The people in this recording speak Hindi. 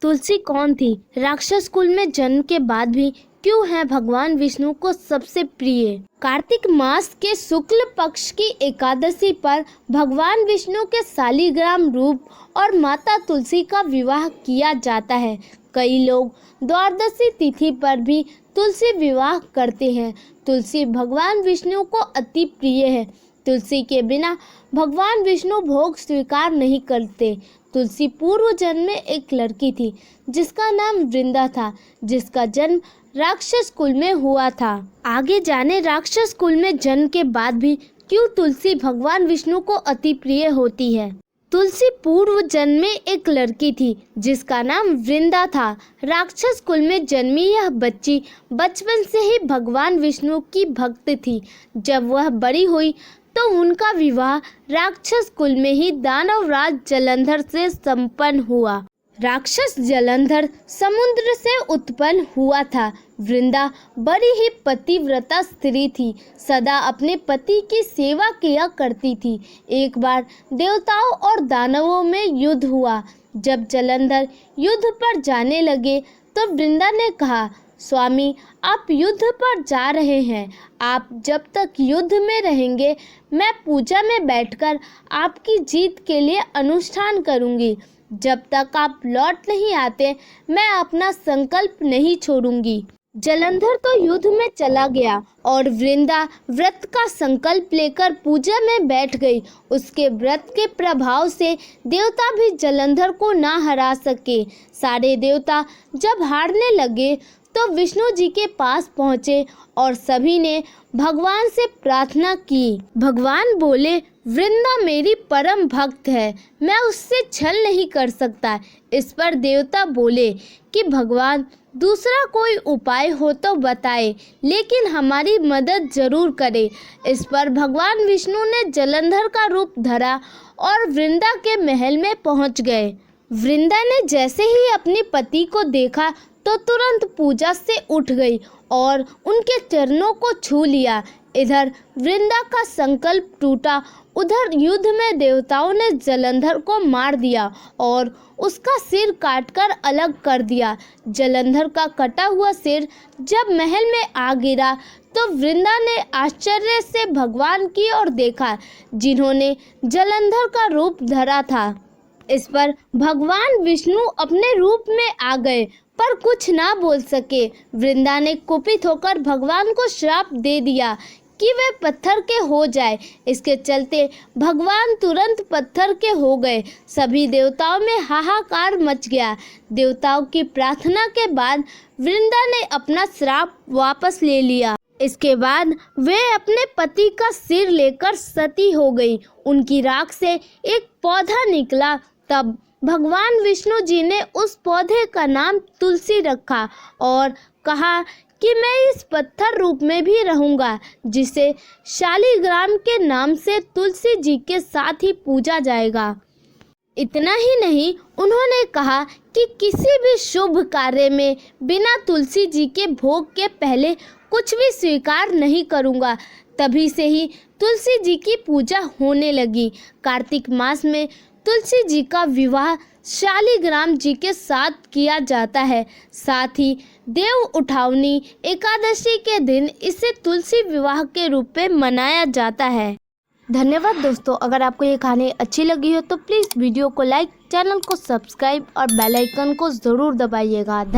तुलसी कौन थी? राक्षस कुल में जन्म के बाद भी क्यों है भगवान विष्णु को सबसे प्रिय? कार्तिक मास के शुक्ल पक्ष की एकादशी पर भगवान विष्णु के शालिग्राम रूप और माता तुलसी का विवाह किया जाता है। कई लोग द्वादशी तिथि पर भी तुलसी विवाह करते हैं। तुलसी भगवान विष्णु को अति प्रिय है। तुलसी के बिना भगवान विष्णु भोग स्वीकार नहीं करते। तुलसी पूर्व जन्म में एक लड़की थी जिसका नाम वृंदा था, जिसका जन्म राक्षस कुल में हुआ था। आगे जाने राक्षस कुल में जन्म के बाद भी क्यों तुलसी भगवान विष्णु को अति प्रिय होती है। तुलसी पूर्व जन्म में एक लड़की थी जिसका नाम वृंदा था। राक्षस कुल में जन्मी यह बच्ची बचपन से ही भगवान विष्णु की भक्त थी। जब वह बड़ी हुई तो उनका विवाह राक्षस कुल में ही दानव राज जलंधर से संपन्न हुआ। राक्षस जलंधर समुद्र से उत्पन्न हुआ था। वृंदा बड़ी ही पतिव्रता स्त्री थी, सदा अपने पति की सेवा किया करती थी। एक बार देवताओं और दानवों में युद्ध हुआ। जब जलंधर युद्ध पर जाने लगे तो वृंदा ने कहा, स्वामी, आप युद्ध पर जा रहे हैं। आप जब तक युद्ध में रहेंगे मैं पूजा में बैठकर आपकी जीत के लिए अनुष्ठान करूंगी। जब तक आप लौट नहीं आते मैं अपना संकल्प नहीं छोड़ूंगी। जलंधर तो युद्ध में चला गया और वृंदा व्रत का संकल्प लेकर पूजा में बैठ गई। उसके व्रत के प्रभाव से देवता भी जलंधर को ना हरा सके। सारे देवता जब हारने लगे तो विष्णु जी के पास पहुँचे और सभी ने भगवान से प्रार्थना की। भगवान बोले, वृंदा मेरी परम भक्त है, मैं उससे छल नहीं कर सकता। इस पर देवता बोले कि भगवान दूसरा कोई उपाय हो तो बताए, लेकिन हमारी मदद जरूर करे। इस पर भगवान विष्णु ने जलंधर का रूप धरा और वृंदा के महल में पहुंच गए। वृंदा ने जैसे ही अपने पति को देखा तो तुरंत पूजा से उठ गई और उनके चरणों को छू लिया। इधर वृंदा का संकल्प टूटा, उधर युद्ध में देवताओं ने जलंधर को मार दिया और उसका सिर काटकर अलग कर दिया। जलंधर का कटा हुआ सिर जब महल में आ गिरा तो वृंदा ने आश्चर्य से भगवान की ओर देखा, जिन्होंने जलंधर का रूप धरा था। इस पर भगवान विष्णु अपने रूप में आ गए पर कुछ ना बोल सके। वृंदा ने कुपित होकर भगवान को श्राप दे दिया कि वे पत्थर के हो जाए। इसके चलते भगवान तुरंत पत्थर के हो गए। सभी देवताओं में हाहाकार मच गया। देवताओं की प्रार्थना के बाद वृंदा ने अपना श्राप वापस ले लिया। इसके बाद वे अपने पति का सिर लेकर सती हो गई। उनकी राख से एक पौधा निकला। तब भगवान विष्णु जी ने उस पौधे का नाम तुलसी रखा और कहा कि मैं इस पत्थर रूप में भी रहूंगा, जिसे शालिग्राम के नाम से तुलसी जी के साथ ही पूजा जाएगा। इतना ही नहीं, उन्होंने कहा कि किसी भी शुभ कार्य में बिना तुलसी जी के भोग के पहले कुछ भी स्वीकार नहीं करूंगा। तभी से ही तुलसी जी की पूजा होने लगी। कार्तिक मास में तुलसी जी का विवाह शालिग्राम जी के साथ किया जाता है। साथ ही देव उठावनी एकादशी के दिन इसे तुलसी विवाह के रूप में मनाया जाता है। धन्यवाद दोस्तों, अगर आपको ये कहानी अच्छी लगी हो तो प्लीज़ वीडियो को लाइक, चैनल को सब्सक्राइब और बेल आइकन को ज़रूर दबाइएगा।